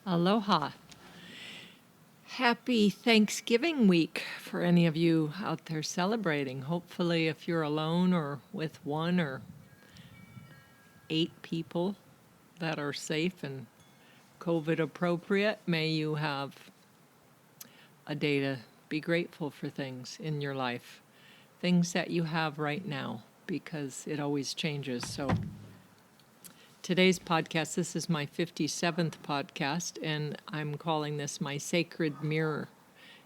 Aloha. Happy Thanksgiving week for any of you out there celebrating. Hopefully, if you're alone or with one or 8 people that are safe and COVID appropriate, may you have a day to be grateful for things in your life, things that you have right now, because it always changes. So, today's podcast, this is my 57th podcast, and I'm calling this my Sacred Mirror.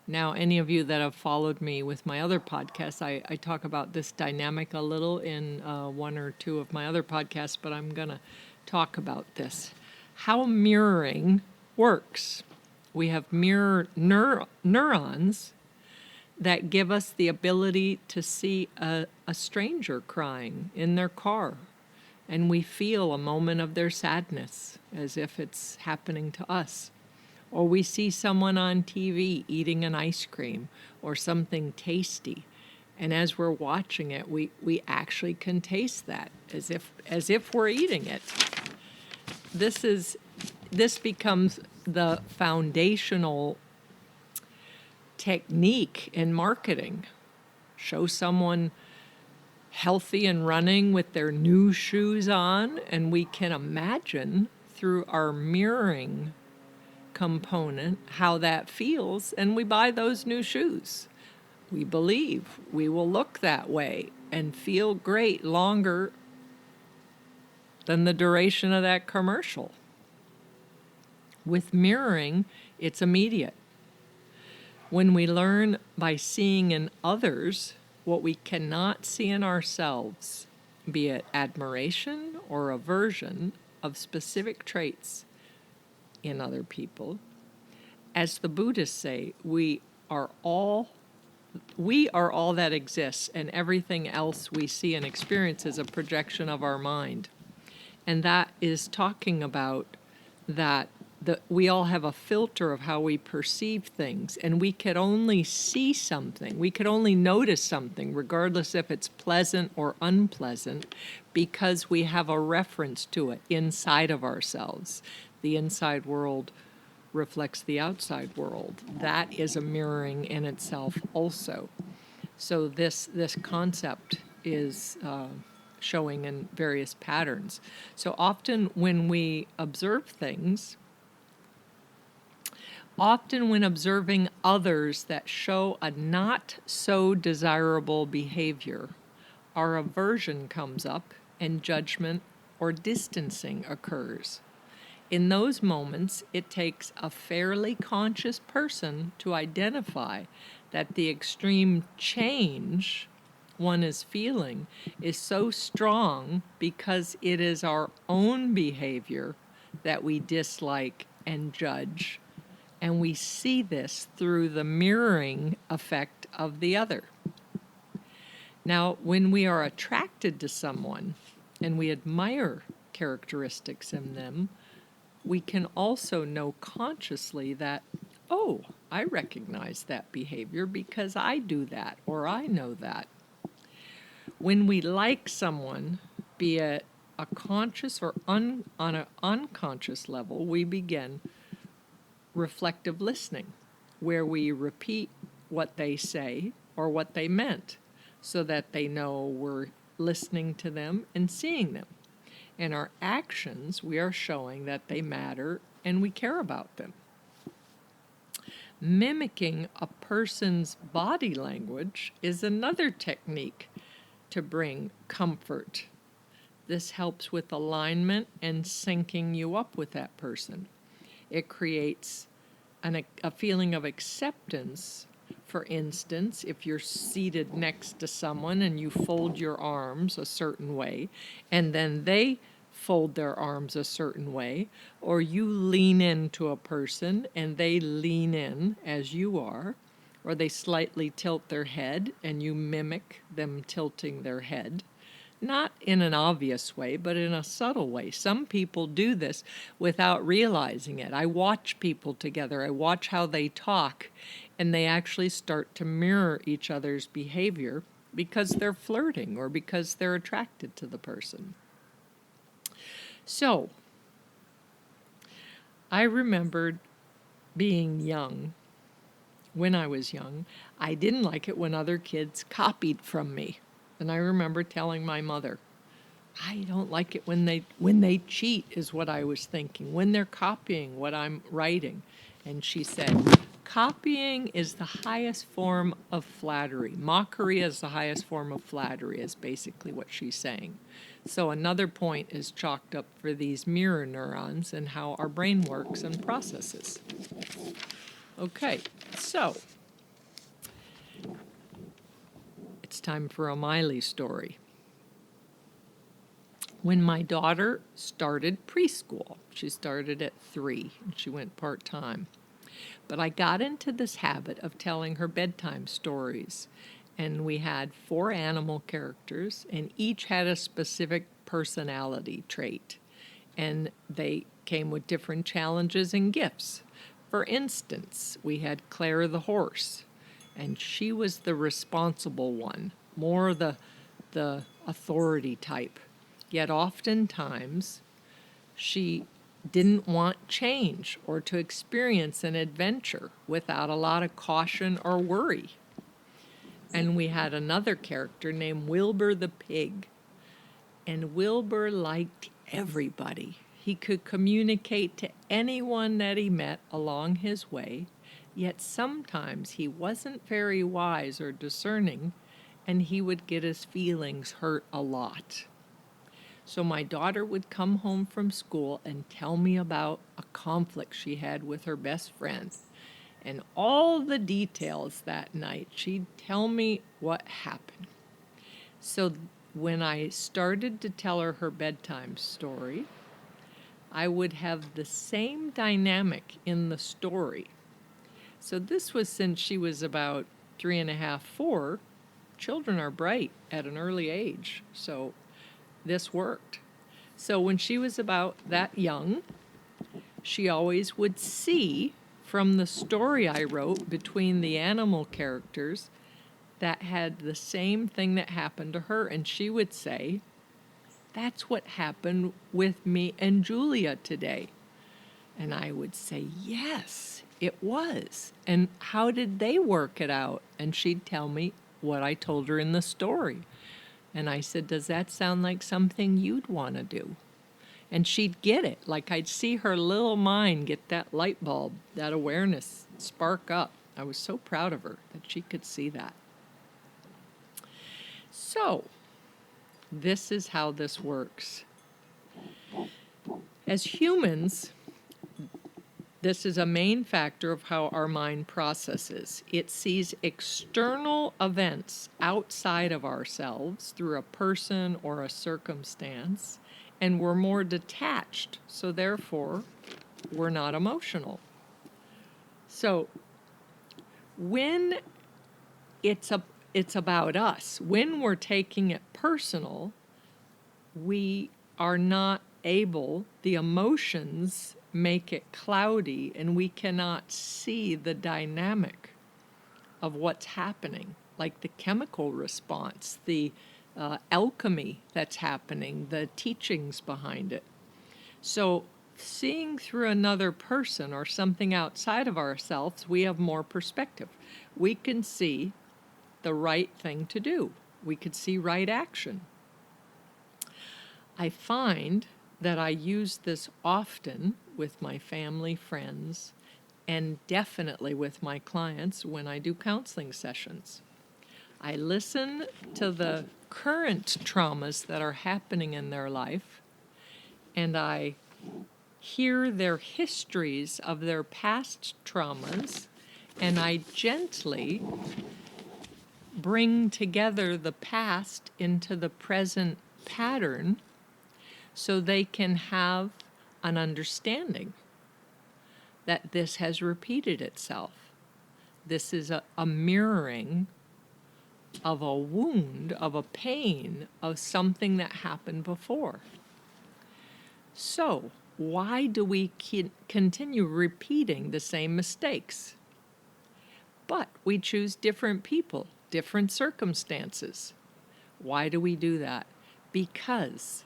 Now, any of you that have followed me with my other podcasts, I talk about this dynamic a little in one or two of my other podcasts, but I'm going to talk about this. How mirroring works. We have mirror neurons that give us the ability to see a stranger crying in their car, and we feel a moment of their sadness as if it's happening to us. Or we see someone on TV eating an ice cream or something tasty, and as we're watching it, we actually can taste that as if we're eating it. This becomes the foundational technique in marketing. Show someone healthy and running with their new shoes on, and we can imagine through our mirroring component how that feels, and we buy those new shoes. We believe we will look that way and feel great longer than the duration of that commercial. With mirroring, it's immediate. When we learn by seeing in others what we cannot see in ourselves, be it admiration or aversion of specific traits in other people, as the Buddhists say, we are all that exists, and everything else we see and experience is a projection of our mind. And that is talking about that we all have a filter of how we perceive things, and we could only see something, we could only notice something, regardless if it's pleasant or unpleasant, because we have a reference to it inside of ourselves. The inside world reflects the outside world. That is a mirroring in itself also. So this concept is showing in various patterns. So often when observing others that show a not so desirable behavior, our aversion comes up and judgment or distancing occurs. In those moments, it takes a fairly conscious person to identify that the extreme change one is feeling is so strong because it is our own behavior that we dislike and judge, and we see this through the mirroring effect of the other. Now, when we are attracted to someone and we admire characteristics in them, we can also know consciously that, oh, I recognize that behavior because I do that, or I know that. When we like someone, be it a conscious or on an unconscious level, we begin reflective listening, where we repeat what they say or what they meant so that they know we're listening to them and seeing them. In our actions, we are showing that they matter and we care about them. Mimicking a person's body language is another technique to bring comfort. This helps with alignment and syncing you up with that person. It creates a feeling of acceptance. For instance, if you're seated next to someone and you fold your arms a certain way, and then they fold their arms a certain way, or you lean into a person and they lean in as you are, or they slightly tilt their head and you mimic them tilting their head. Not in an obvious way, but in a subtle way. Some people do this without realizing it. I watch people together. I watch how they talk, and they actually start to mirror each other's behavior because they're flirting or because they're attracted to the person. So, I remembered being young. When I was young, I didn't like it when other kids copied from me. And I remember telling my mother, I don't like it when they cheat, is what I was thinking, when they're copying what I'm writing. And she said, copying is the highest form of flattery. Mockery is the highest form of flattery, is basically what she's saying. So another point is chalked up for these mirror neurons and how our brain works and processes. Okay, so it's time for a Miley story. When my daughter started preschool, she started at 3 and she went part-time. But I got into this habit of telling her bedtime stories. And we had 4 animal characters, and each had a specific personality trait. And they came with different challenges and gifts. For instance, we had Claire the horse, and she was the responsible one, more the authority type. Yet oftentimes, she didn't want change or to experience an adventure without a lot of caution or worry. And we had another character named Wilbur the pig. And Wilbur liked everybody. He could communicate to anyone that he met along his way, yet sometimes he wasn't very wise or discerning, and he would get his feelings hurt a lot. So my daughter would come home from school and tell me about a conflict she had with her best friend. And all the details that night, she'd tell me what happened. So when I started to tell her her bedtime story, I would have the same dynamic in the story. So this was since she was about 3.5, 4. Children are bright at an early age, so this worked. So when she was about that young, she always would see from the story I wrote between the animal characters that had the same thing that happened to her. And she would say, that's what happened with me and Julia today. And I would say, yes, it was. And how did they work it out? And she'd tell me what I told her in the story. And I said, does that sound like something you'd want to do? And she'd get it. Like I'd see her little mind get that light bulb, that awareness spark up. I was so proud of her that she could see that. So, this is how this works. As humans, this is a main factor of how our mind processes. It sees external events outside of ourselves through a person or a circumstance, and we're more detached, so therefore we're not emotional. So when it's about us, when we're taking it personal, we are not able, the emotions make it cloudy, and we cannot see the dynamic of what's happening, like the chemical response, the alchemy that's happening, the teachings behind it. So seeing through another person or something outside of ourselves, we have more perspective. We can see the right thing to do. We could see right action. I find that I use this often with my family, friends, and definitely with my clients when I do counseling sessions. I listen to the current traumas that are happening in their life, and I hear their histories of their past traumas, and I gently bring together the past into the present pattern so they can have an understanding that this has repeated itself. This is a mirroring of a wound, of a pain, of something that happened before. So, why do we continue repeating the same mistakes? But we choose different people, different circumstances. Why do we do that? Because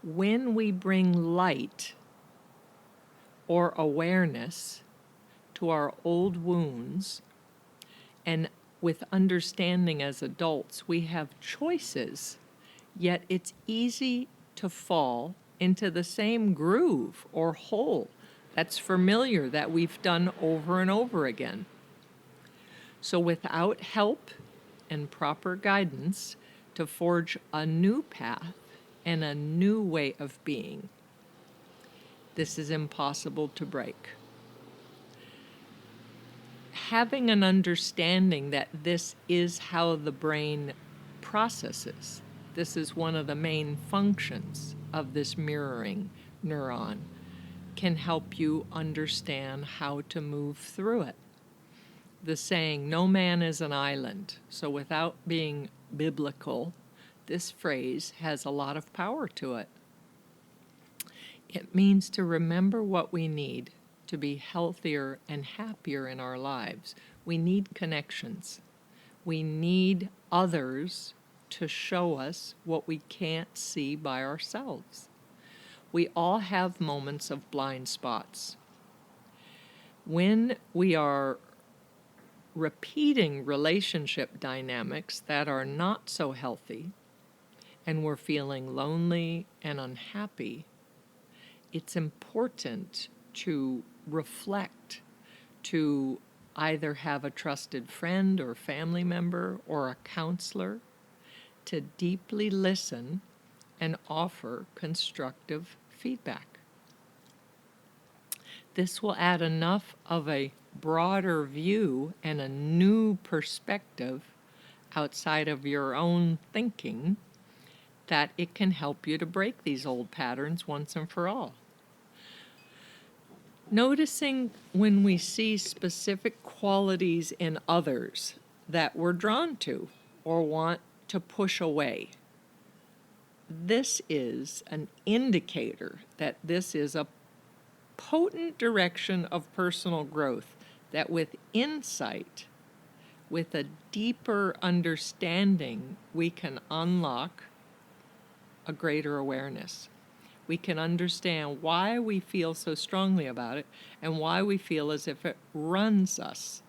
when we bring light, or awareness to our old wounds, and with understanding as adults, we have choices, yet it's easy to fall into the same groove or hole that's familiar that we've done over and over again. So without help and proper guidance to forge a new path and a new way of being, this is impossible to break. Having an understanding that this is how the brain processes, this is one of the main functions of this mirroring neuron, can help you understand how to move through it. The saying, no man is an island. So without being biblical, this phrase has a lot of power to it. It means to remember what we need to be healthier and happier in our lives. We need connections. We need others to show us what we can't see by ourselves. We all have moments of blind spots. When we are repeating relationship dynamics that are not so healthy, and we're feeling lonely and unhappy, it's important to reflect, to either have a trusted friend or family member or a counselor to deeply listen and offer constructive feedback. This will add enough of a broader view and a new perspective outside of your own thinking that it can help you to break these old patterns once and for all. Noticing when we see specific qualities in others that we're drawn to or want to push away. This is an indicator that this is a potent direction of personal growth, that with insight, with a deeper understanding, we can unlock a greater awareness. We can understand why we feel so strongly about it and why we feel as if it runs us.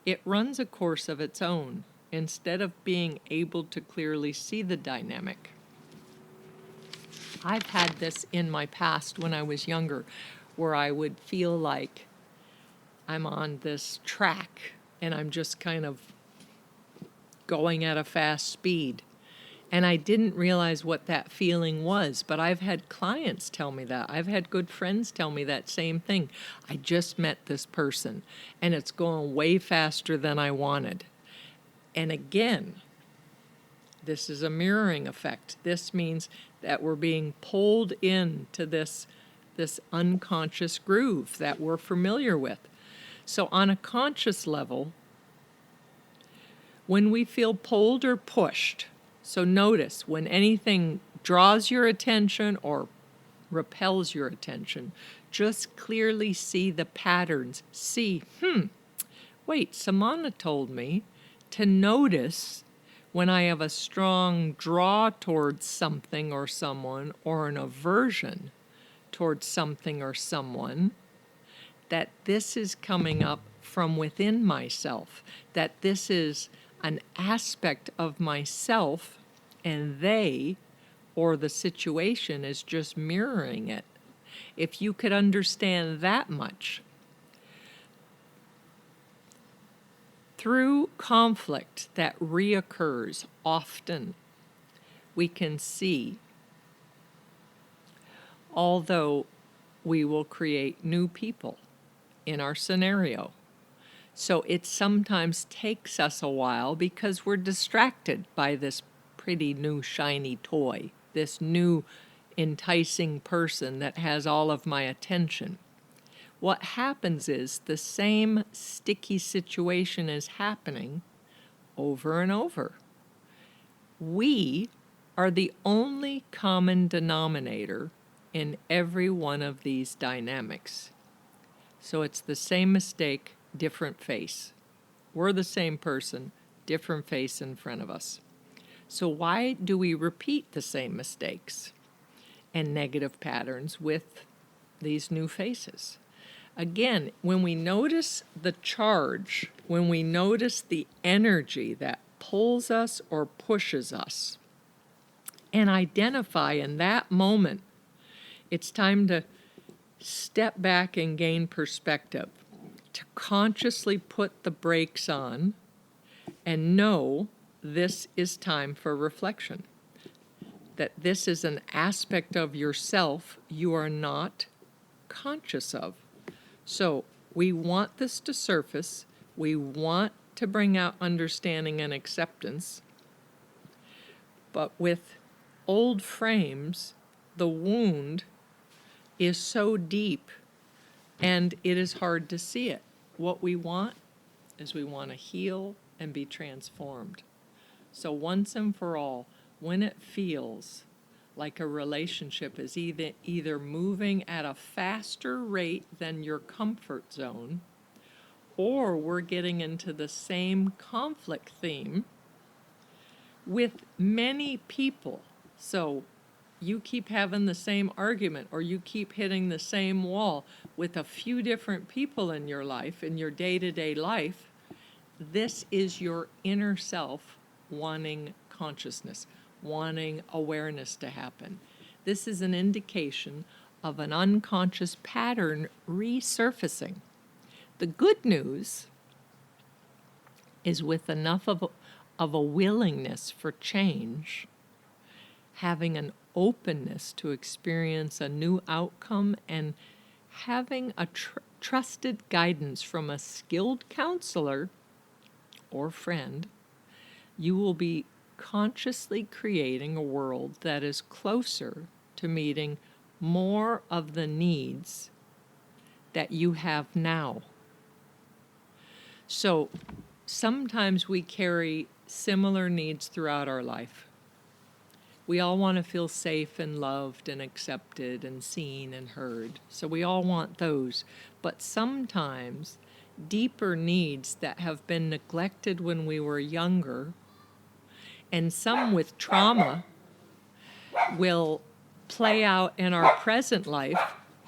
It runs a course of its own instead of being able to clearly see the dynamic. I've had this in my past when I was younger, where I would feel like I'm on this track and I'm just kind of going at a fast speed. And I didn't realize what that feeling was, but I've had clients tell me that. I've had good friends tell me that same thing. I just met this person, and it's going way faster than I wanted. And again, this is a mirroring effect. This means that we're being pulled into this unconscious groove that we're familiar with. So on a conscious level, when we feel pulled or pushed, so notice when anything draws your attention or repels your attention, just clearly see the patterns. See, wait, Samana told me to notice when I have a strong draw towards something or someone, or an aversion towards something or someone, that this is coming up from within myself, that this is an aspect of myself, and they, or the situation, is just mirroring it. If you could understand that much, through conflict that reoccurs often, we can see, although we will create new people in our scenario. So it sometimes takes us a while because we're distracted by this pretty new shiny toy, this new enticing person that has all of my attention. What happens is the same sticky situation is happening over and over. We are the only common denominator in every one of these dynamics. So it's the same mistake, different face. We're the same person, different face in front of us. So why do we repeat the same mistakes and negative patterns with these new faces? Again, when we notice the charge, when we notice the energy that pulls us or pushes us, and identify in that moment, it's time to step back and gain perspective, to consciously put the brakes on and know this is time for reflection, that this is an aspect of yourself you are not conscious of. So we want this to surface. We want to bring out understanding and acceptance. But with old frames, the wound is so deep and it is hard to see it. What we want is we want to heal and be transformed. So once and for all, when it feels like a relationship is either moving at a faster rate than your comfort zone, or we're getting into the same conflict theme with many people. So you keep having the same argument, or you keep hitting the same wall with a few different people in your life, in your day-to-day life, this is your inner self wanting consciousness, wanting awareness to happen. This is an indication of an unconscious pattern resurfacing. The good news is with enough of a willingness for change, having an openness to experience a new outcome, and having a trusted guidance from a skilled counselor or friend, you will be consciously creating a world that is closer to meeting more of the needs that you have now. So sometimes we carry similar needs throughout our life. We all want to feel safe and loved and accepted and seen and heard. So we all want those. But sometimes deeper needs that have been neglected when we were younger, and some with trauma, will play out in our present life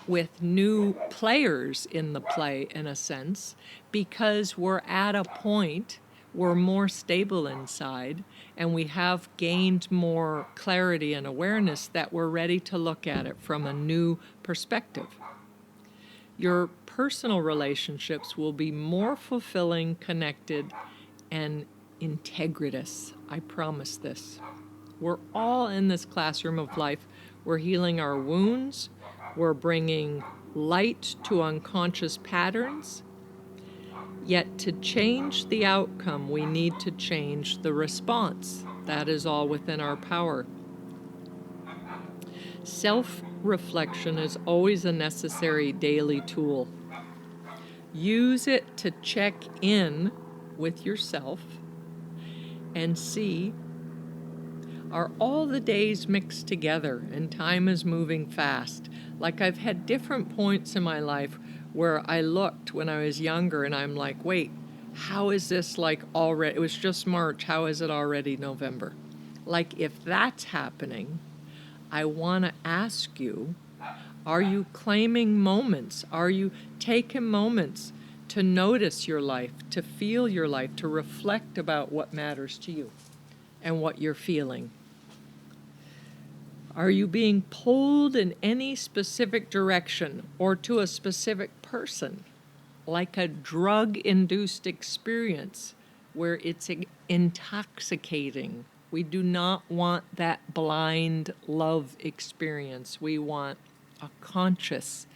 with new players in the play, in a sense, because we're at a point, we're more stable inside, and we have gained more clarity and awareness that we're ready to look at it from a new perspective. Your personal relationships will be more fulfilling, connected, and integritous. I promise this. We're all in this classroom of life. We're healing our wounds. We're bringing light to unconscious patterns. Yet to change the outcome, we need to change the response. That is all within our power. Self-reflection is always a necessary daily tool. Use it to check in with yourself and see, are all the days mixed together and time is moving fast? Like, I've had different points in my life where I looked when I was younger and I'm like, wait, how is this like already, it was just March, how is it already November? Like, if that's happening, I want to ask you, are you claiming moments? Are you taking moments to notice your life, to feel your life, to reflect about what matters to you and what you're feeling? Are you being pulled in any specific direction or to a specific person, like a drug-induced experience where it's intoxicating? We do not want that blind love experience. We want a conscious.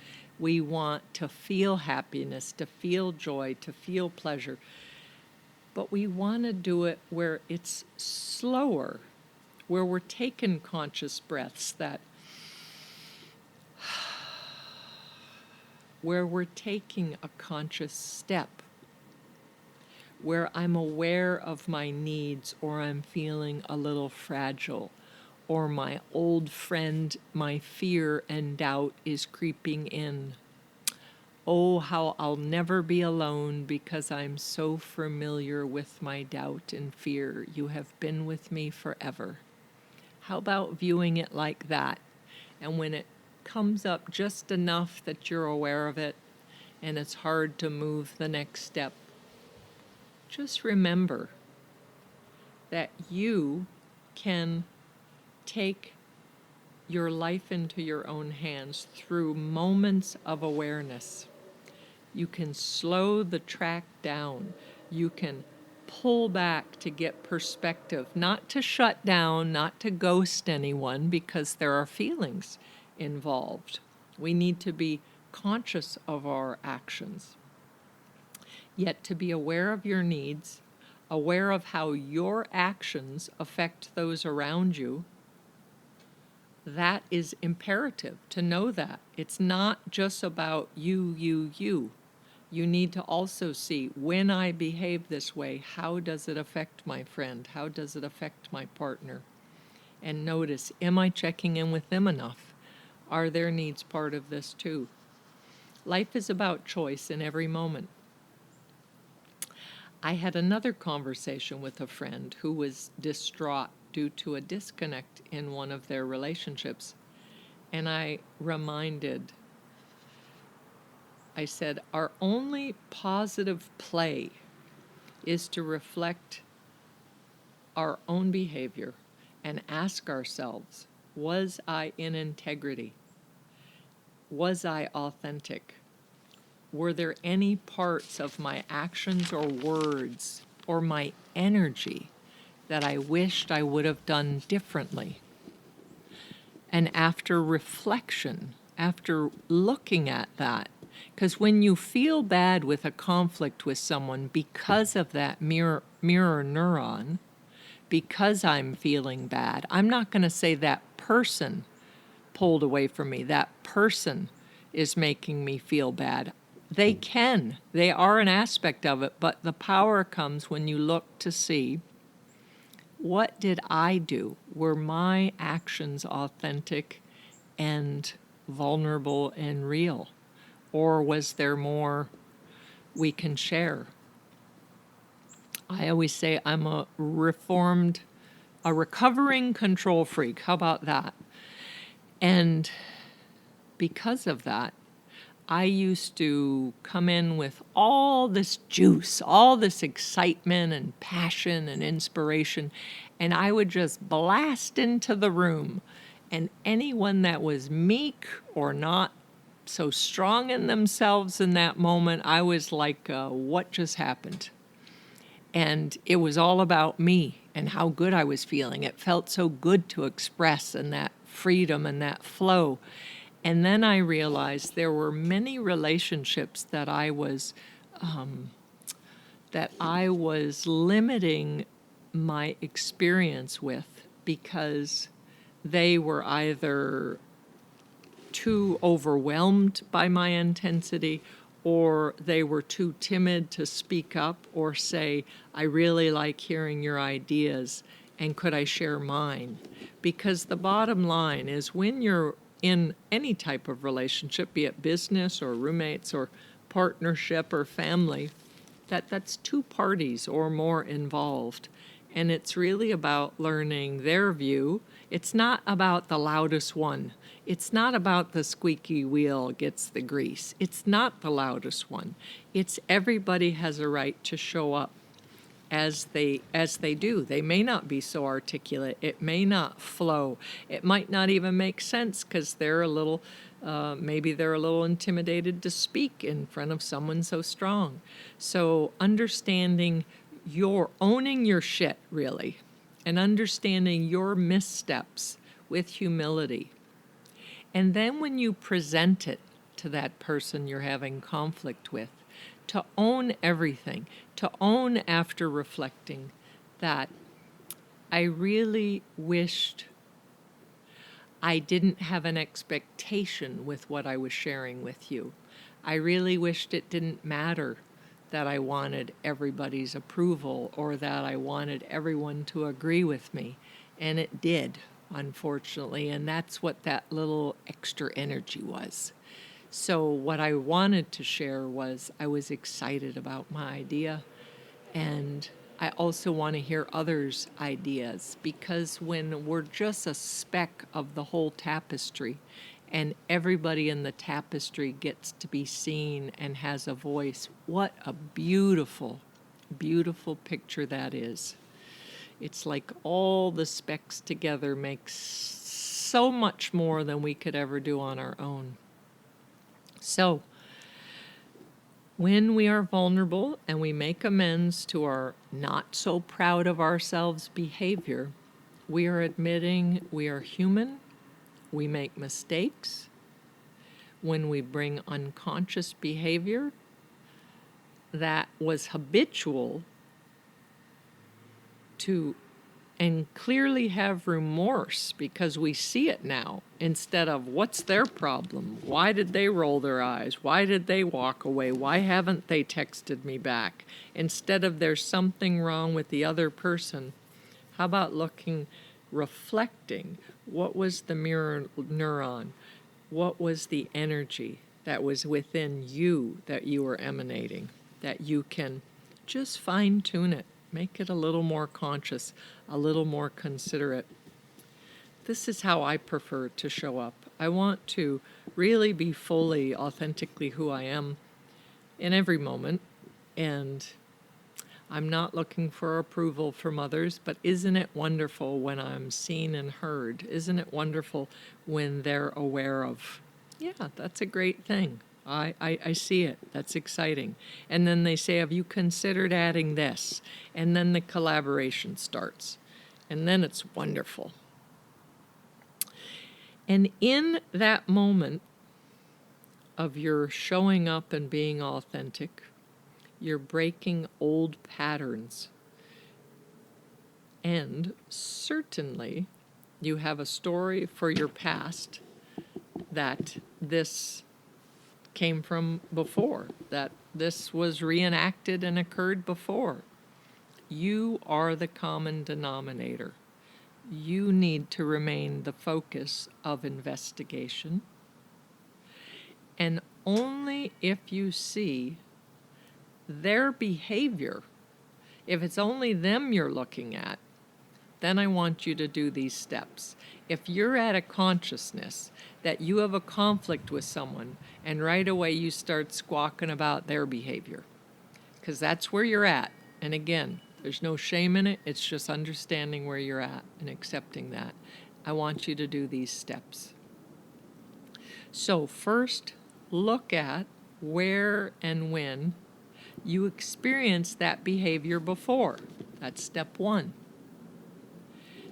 We want to feel happiness, to feel joy, to feel pleasure. But we want to do it where it's slower, where we're taking conscious breaths, where we're taking a conscious step, where I'm aware of my needs, or I'm feeling a little fragile, or my old friend, my fear and doubt is creeping in. Oh, how I'll never be alone because I'm so familiar with my doubt and fear. You have been with me forever. How about viewing it like that? And when it comes up just enough that you're aware of it, and it's hard to move the next step, just remember that you can take your life into your own hands through moments of awareness. You can slow the track down. You can pull back to get perspective, not to shut down, not to ghost anyone, because there are feelings involved. We need to be conscious of our actions, yet to be aware of your needs, aware of how your actions affect those around you. That is imperative to know that. It's not just about you. You need to also see, when I behave this way, how does it affect my friend? How does it affect my partner? And notice, am I checking in with them enough? Are their needs part of this too? Life is about choice in every moment. I had another conversation with a friend who was distraught due to a disconnect in one of their relationships. And I said, our only positive play is to reflect our own behavior and ask ourselves, was I in integrity? Was I authentic? Were there any parts of my actions or words or my energy that I wished I would have done differently? And after reflection, after looking at that, because when you feel bad with a conflict with someone because of that mirror neuron, because I'm feeling bad, I'm not going to say that person pulled away from me, that person is making me feel bad. They are an aspect of it, but the power comes when you look to see, what did I do? Were my actions authentic and vulnerable and real? Or was there more we can share? I always say I'm a recovering control freak. How about that? And because of that, I used to come in with all this juice, all this excitement and passion and inspiration, and I would just blast into the room. And anyone that was meek or not so strong in themselves in that moment, I was like, what just happened? And it was all about me and how good I was feeling. It felt so good to express, and that freedom and that flow. And then I realized there were many relationships that I was limiting my experience with because they were either too overwhelmed by my intensity, or they were too timid to speak up or say, I really like hearing your ideas, and could I share mine? Because the bottom line is, when you're in any type of relationship, be it business or roommates or partnership or family, that's two parties or more involved. And it's really about learning their view. It's not about the loudest one. It's not about the squeaky wheel gets the grease. It's not the loudest one. It's everybody has a right to show up as they do. They may not be so articulate. It may not flow. It might not even make sense because they're maybe they're a little intimidated to speak in front of someone so strong. So understanding owning your shit, really, and understanding your missteps with humility. And then when you present it to that person you're having conflict with, to own everything, to own, after reflecting, that I really wished I didn't have an expectation with what I was sharing with you. I really wished it didn't matter that I wanted everybody's approval or that I wanted everyone to agree with me. And it did, unfortunately, and that's what that little extra energy was. So what I wanted to share was I was excited about my idea, and I also want to hear others' ideas, because when we're just a speck of the whole tapestry and everybody in the tapestry gets to be seen and has a voice. What a beautiful, beautiful picture that is. It's like all the specks together makes so much more than we could ever do on our own. So, when we are vulnerable and we make amends to our not so proud of ourselves behavior, we are admitting we are human, we make mistakes. When we bring unconscious behavior that was habitual to, and clearly have remorse because we see it now, instead of what's their problem? Why did they roll their eyes? Why did they walk away? Why haven't they texted me back? Instead of there's something wrong with the other person, how about reflecting, what was the mirror neuron? What was the energy that was within you that you were emanating, that you can just fine-tune it, make it a little more conscious, a little more considerate. This is how I prefer to show up. I want to really be fully, authentically who I am in every moment, and I'm not looking for approval from others, but isn't it wonderful when I'm seen and heard? Isn't it wonderful when they're aware of, yeah, that's a great thing. I see it. That's exciting. And then they say, have you considered adding this? And then the collaboration starts. And then it's wonderful. And in that moment of your showing up and being authentic, you're breaking old patterns. And certainly you have a story for your past that this came from before, that this was reenacted and occurred before. You are the common denominator. You need to remain the focus of investigation. And only if you see their behavior, if it's only them you're looking at, then I want you to do these steps. If you're at a consciousness that you have a conflict with someone and right away you start squawking about their behavior, because that's where you're at. And again, there's no shame in it. It's just understanding where you're at and accepting that. I want you to do these steps. So first, look at where and when you experienced that behavior before. That's step one.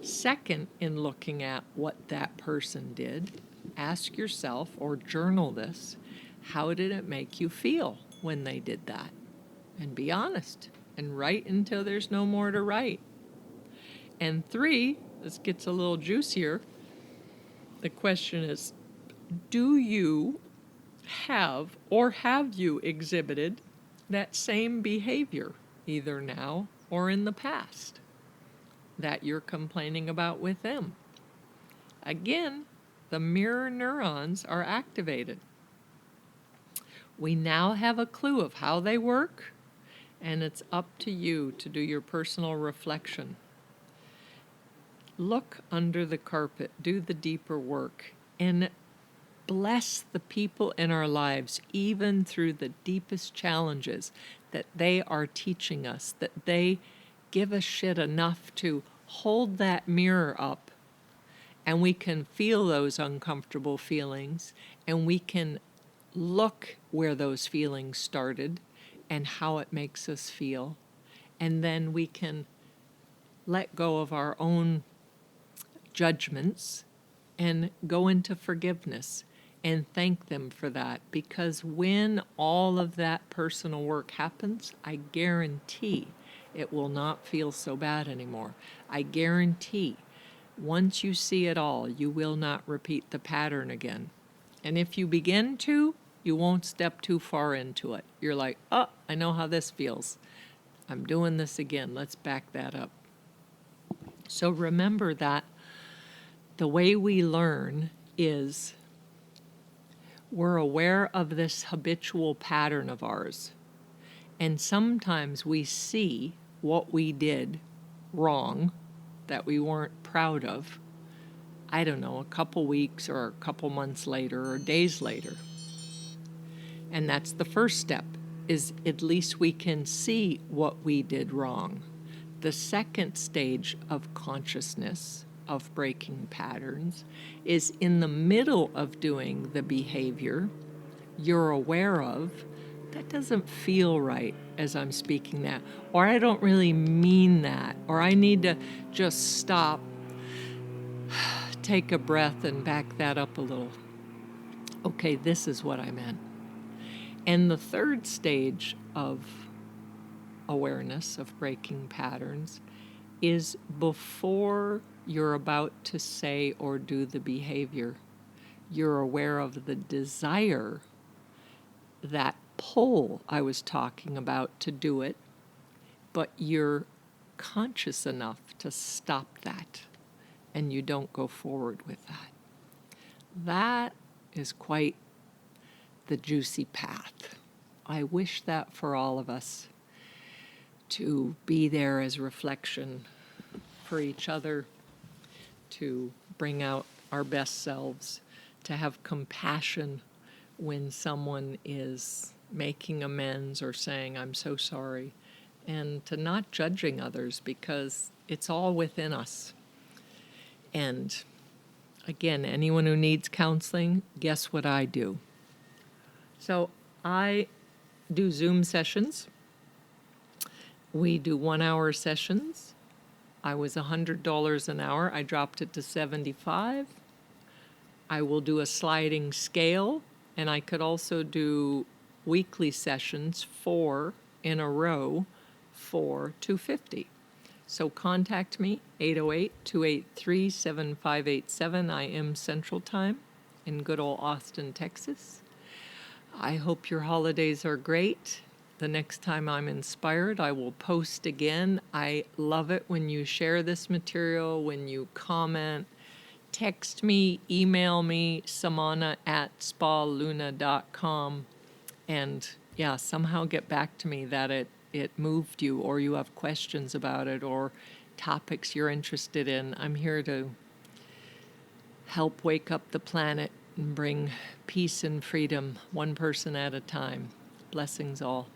Second, in looking at what that person did, ask yourself or journal this, how did it make you feel when they did that? And be honest and write until there's no more to write. And three, this gets a little juicier. The question is, do you have or have you exhibited that same behavior, either now or in the past, that you're complaining about with them? Again, the mirror neurons are activated. We now have a clue of how they work, and it's up to you to do your personal reflection. Look under the carpet, do the deeper work, and bless the people in our lives, even through the deepest challenges, that they are teaching us, that they give a shit enough to hold that mirror up, and we can feel those uncomfortable feelings, and we can look where those feelings started and how it makes us feel, and then we can let go of our own judgments and go into forgiveness and thank them for that, because when all of that personal work happens, I guarantee it will not feel so bad anymore. I guarantee once you see it all, you will not repeat the pattern again. And if you begin to, you won't step too far into it. You're like, oh, I know how this feels. I'm doing this again. Let's back that up. So remember that the way we learn is we're aware of this habitual pattern of ours. And sometimes we see what we did wrong, that we weren't proud of, I don't know, a couple weeks or a couple months later or days later. And that's the first step, is at least we can see what we did wrong. The second stage of consciousness, of breaking patterns, is in the middle of doing the behavior you're aware of, that doesn't feel right as I'm speaking that, or I don't really mean that, or I need to just stop, take a breath, and back that up a little. Okay, this is what I meant. And the third stage of awareness, of breaking patterns, is before you're about to say or do the behavior. You're aware of the desire, that pull I was talking about to do it, but you're conscious enough to stop that, and you don't go forward with that. That is quite the juicy path. I wish that for all of us, to be there as reflection for each other, to bring out our best selves, to have compassion when someone is making amends or saying, I'm so sorry, and to not judging others, because it's all within us. And again, anyone who needs counseling, guess what I do? So I do Zoom sessions. We do 1 hour sessions. I was $100 an hour. I dropped it to $75. I will do a sliding scale, and I could also do weekly sessions, 4 in a row, for $250. So contact me, 808-283-7587. I am Central Time in good old Austin, Texas. I hope your holidays are great. The next time I'm inspired, I will post again. I love it when you share this material, when you comment. Text me, email me, samana@spaluna.com, and somehow get back to me that it moved you, or you have questions about it, or topics you're interested in. I'm here to help wake up the planet and bring peace and freedom, one person at a time. Blessings all.